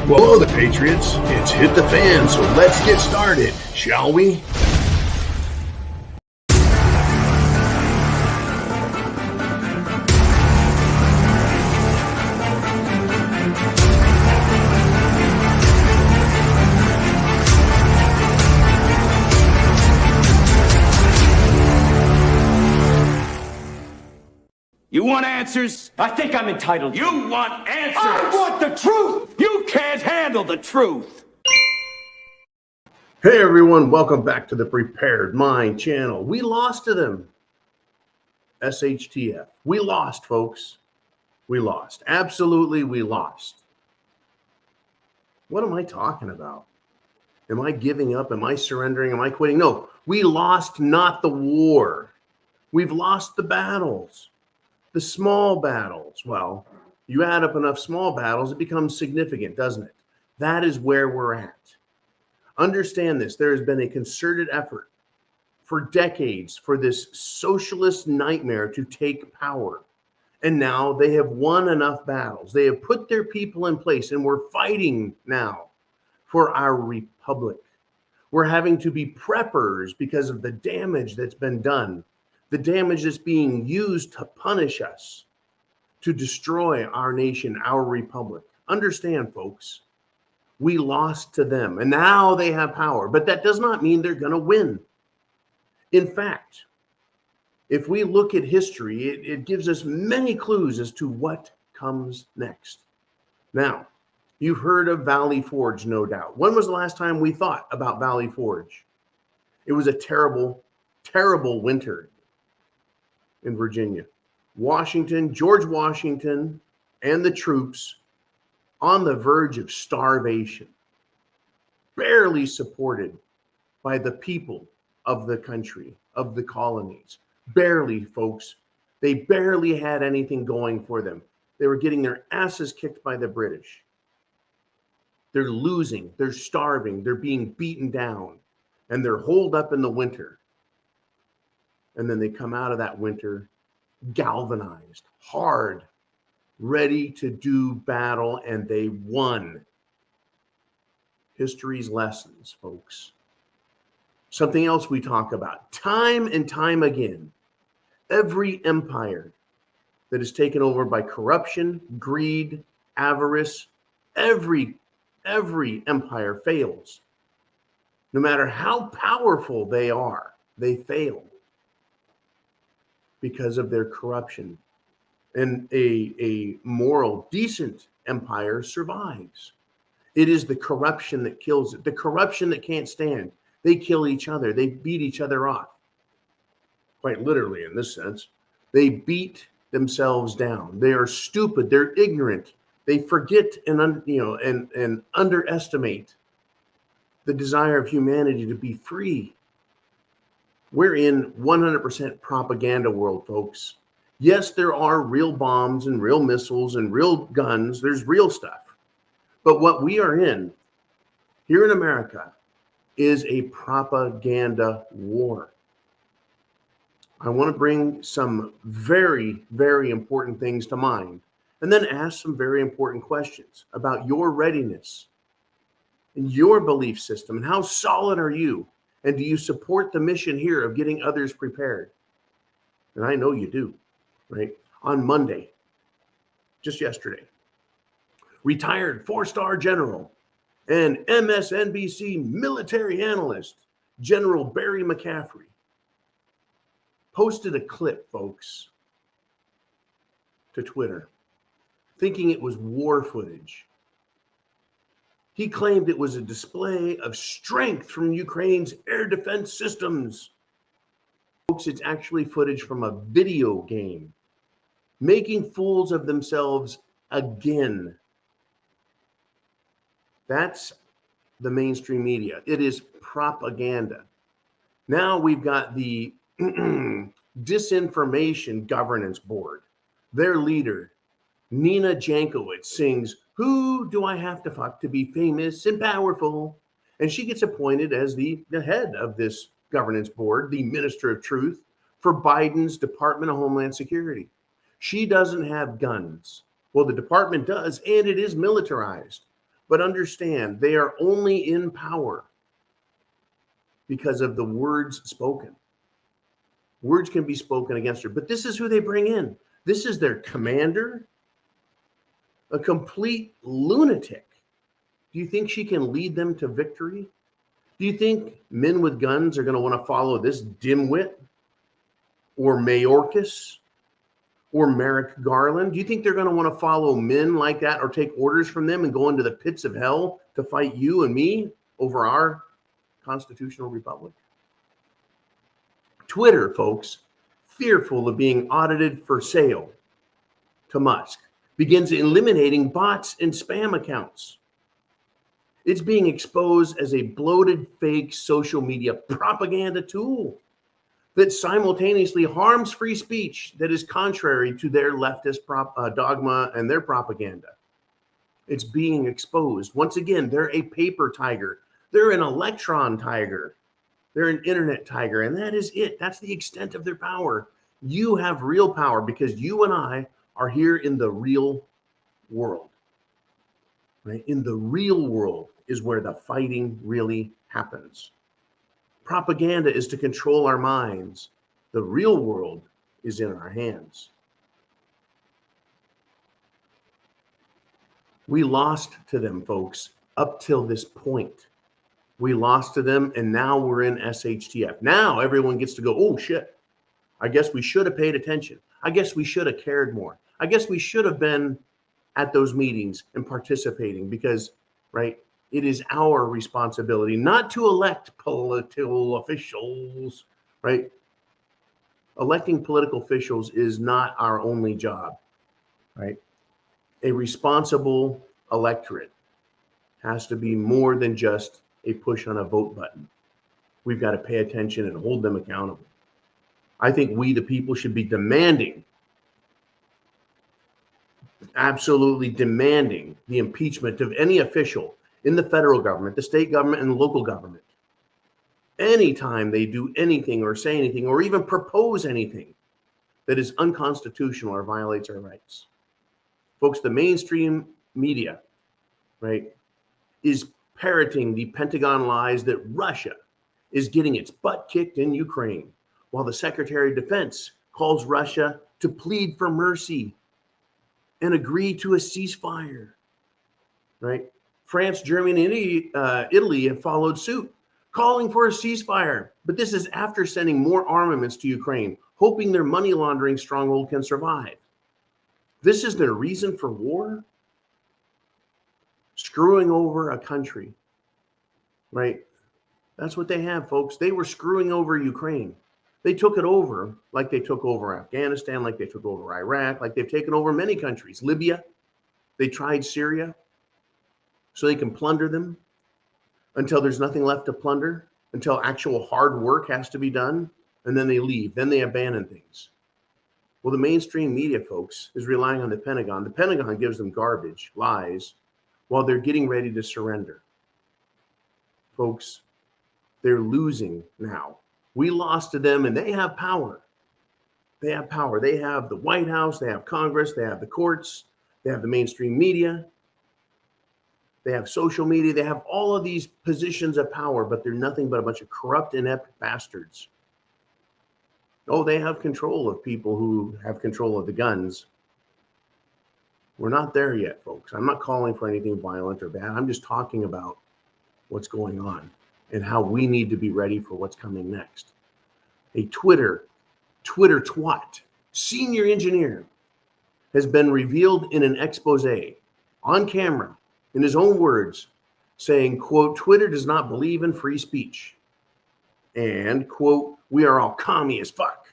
Well, the Patriots, it's hit the fan, so let's get started, shall we? You want answers? I think I'm entitled. You want answers? I want the truth! You can't handle the truth! Hey everyone, welcome back to the Prepared Mind channel. We lost to them. HTF. We lost, folks. We lost. Absolutely, we lost. What am I talking about? Am I giving up? Am I surrendering? Am I quitting? No, we lost not the war. We've lost the battles. The small battles. Well, you add up enough small battles, it becomes significant, doesn't it? That is where we're at. Understand this. There has been a concerted effort for decades for this socialist nightmare to take power. And now they have won enough battles. They have put their people in place, and we're fighting now for our republic. We're having to be preppers because of the damage that's been done. The damage that's being used to punish us, to destroy our nation, our republic. Understand, folks, we lost to them, and now they have power. But that does not mean they're going to win. In fact, if we look at history, it gives us many clues as to what comes next. Now, you've heard of Valley Forge, no doubt. When was the last time we thought about Valley Forge? It was a terrible, terrible winter in Virginia. Washington, George Washington, and the troops on the verge of starvation, barely supported by the people of the country, of the colonies. Barely, folks. They barely had anything going for them. They were getting their asses kicked by the British. They're losing, they're starving, they're being beaten down, and they're holed up in the winter. And then they come out of that winter galvanized, hard, ready to do battle, and they won. History's lessons, folks. Something else we talk about time and time again. Every empire that is taken over by corruption, greed, avarice, every empire fails. No matter how powerful they are, they fail because of their corruption. And a moral, decent empire survives. It is the corruption that kills it. The corruption that can't stand. They kill each other. They beat each other off. Quite literally in this sense. They beat themselves down. They are stupid. They're ignorant. They forget and underestimate the desire of humanity to be free. We're in 100% propaganda world, folks. Yes, there are real bombs and real missiles and real guns. There's real stuff. But what we are in here in America is a propaganda war. I want to bring some very, very important things to mind and then ask some very important questions about your readiness and your belief system and how solid are you? And do you support the mission here of getting others prepared? And I know you do, right? On Monday, just yesterday, retired 4-star general and MSNBC military analyst, General Barry McCaffrey, posted a clip, folks, to Twitter, thinking it was war footage. He claimed it was a display of strength from Ukraine's air defense systems. Folks, it's actually footage from a video game, making fools of themselves again. That's the mainstream media. It is propaganda. Now we've got the Disinformation Governance Board. Their leader, Nina Jankowicz, sings, "Who do I have to fuck to be famous and powerful?" And she gets appointed as the head of this governance board, the Minister of Truth for Biden's Department of Homeland Security. She doesn't have guns. Well, the department does, and it is militarized. But understand, they are only in power because of the words spoken. Words can be spoken against her, but this is who they bring in. This is their commander, a complete lunatic. Do you think she can lead them to victory? Do you think men with guns are going to want to follow this dimwit or Mayorkas or Merrick Garland? Do you think they're going to want to follow men like that or take orders from them and go into the pits of hell to fight you and me over our constitutional republic? Twitter, folks, fearful of being audited for sale to Musk, begins eliminating bots and spam accounts. It's being exposed as a bloated, fake social media propaganda tool that simultaneously harms free speech that is contrary to their leftist dogma and their propaganda. It's being exposed. Once again, they're a paper tiger. They're an electron tiger. They're an internet tiger, and that is it. That's the extent of their power. You have real power because you and I are here in the real world. Right? In the real world is where the fighting really happens. Propaganda is to control our minds. The real world is in our hands. We lost to them, folks, up till this point. We lost to them, and now we're in SHTF. Now everyone gets to go, oh, shit. I guess we should have paid attention. I guess we should have cared more. I guess we should have been at those meetings and participating because, right, it is our responsibility not to elect political officials, right? Electing political officials is not our only job, right? A responsible electorate has to be more than just a push on a vote button. We've got to pay attention and hold them accountable. I think we, the people, should be demanding, absolutely demanding the impeachment of any official in the federal government, the state government, and the local government. Anytime they do anything or say anything or even propose anything that is unconstitutional or violates our rights. Folks, the mainstream media, right, is parroting the Pentagon lies that Russia is getting its butt kicked in Ukraine, while the Secretary of Defense calls Russia to plead for mercy and agree to a ceasefire, right? France, Germany, and Italy have followed suit, calling for a ceasefire. But this is after sending more armaments to Ukraine, hoping their money laundering stronghold can survive. This is their reason for war? Screwing over a country, right? That's what they have, folks. They were screwing over Ukraine. They took it over like they took over Afghanistan, like they took over Iraq, like they've taken over many countries. Libya, they tried Syria so they can plunder them until there's nothing left to plunder, until actual hard work has to be done, and then they leave. Then they abandon things. Well, the mainstream media, folks, is relying on the Pentagon. The Pentagon gives them garbage, lies, while they're getting ready to surrender. Folks, they're losing now. We lost to them, and they have power. They have power. They have the White House. They have Congress. They have the courts. They have the mainstream media. They have social media. They have all of these positions of power, but they're nothing but a bunch of corrupt, inept bastards. Oh, they have control of people who have control of the guns. We're not there yet, folks. I'm not calling for anything violent or bad. I'm just talking about what's going on and how we need to be ready for what's coming next. A Twitter twat, senior engineer, has been revealed in an expose on camera, in his own words, saying, quote, Twitter does not believe in free speech. And, quote, we are all commie as fuck.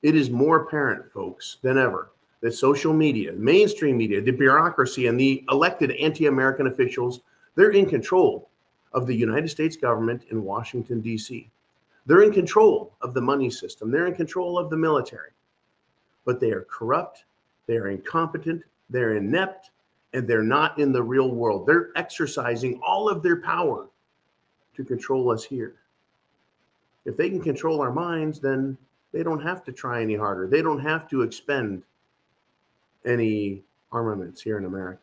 It is more apparent, folks, than ever that social media, mainstream media, the bureaucracy, and the elected anti-American officials, they're in control of the United States government in Washington, D.C. They're in control of the money system. They're in control of the military. But they are corrupt, they're incompetent, they're inept, and they're not in the real world. They're exercising all of their power to control us here. If they can control our minds, then they don't have to try any harder. They don't have to expend any armaments here in America.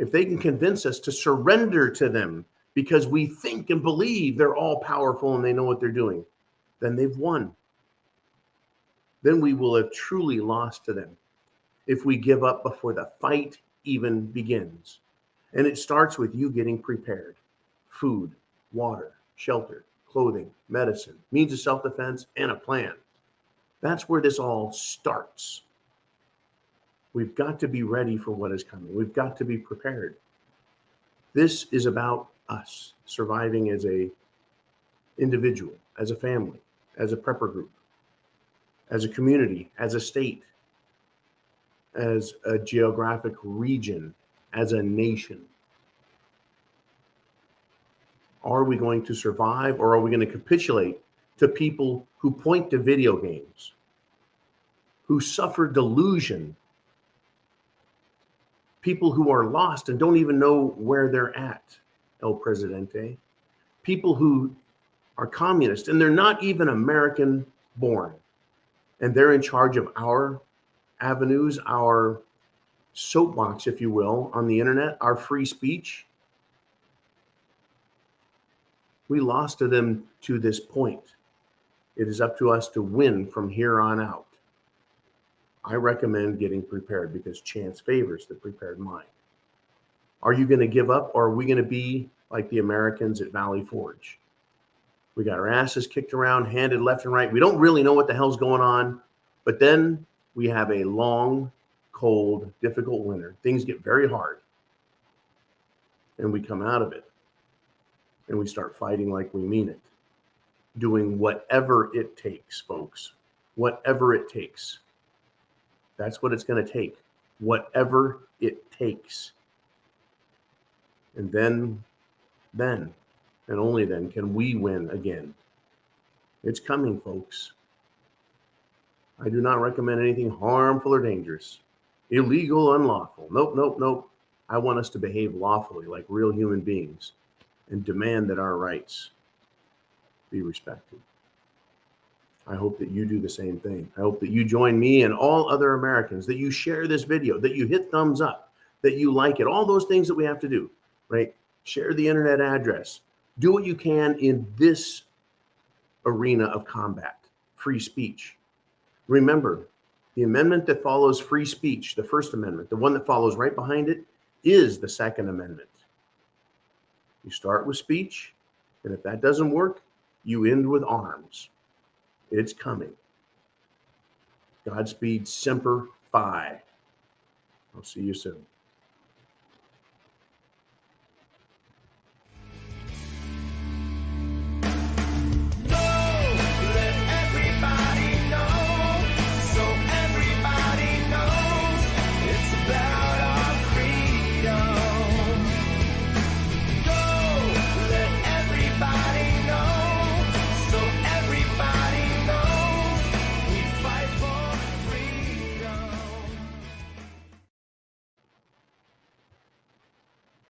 if they can convince us to surrender to them because we think and believe they're all powerful and they know what they're doing, then they've won. Then we will have truly lost to them if we give up before the fight even begins. And it starts with you getting prepared. Food, water, shelter, clothing, medicine, means of self-defense, and a plan. That's where this all starts. We've got to be ready for what is coming. We've got to be prepared. This is about us surviving as a individual, as a family, as a prepper group, as a community, as a state, as a geographic region, as a nation. Are we going to survive, or are we going to capitulate to people who point to video games, who suffer delusion, people who are lost and don't even know where they're at, El Presidente, people who are communist and they're not even American born, and they're in charge of our avenues, our soapbox, if you will, on the internet, our free speech. We lost to them to this point. It is up to us to win from here on out. I recommend getting prepared because chance favors the prepared mind. Are you going to give up, or are we going to be like the Americans at Valley Forge? We got our asses kicked around, handed left and right. We don't really know what the hell's going on, but then we have a long, cold, difficult winter. Things get very hard, and we come out of it, and we start fighting like we mean it, doing whatever it takes, folks, whatever it takes. That's what it's going to take, whatever it takes. And then, and only then, can we win again. It's coming, folks. I do not recommend anything harmful or dangerous, illegal, unlawful. Nope. I want us to behave lawfully like real human beings and demand that our rights be respected. I hope that you do the same thing. I hope that you join me and all other Americans, that you share this video, that you hit thumbs up, that you like it, all those things that we have to do, right? Share the internet address. Do what you can in this arena of combat, free speech. Remember, the amendment that follows free speech, the First Amendment, the one that follows right behind it, is the Second Amendment. You start with speech, and if that doesn't work, you end with arms. It's coming. Godspeed, Semper Fi. I'll see you soon.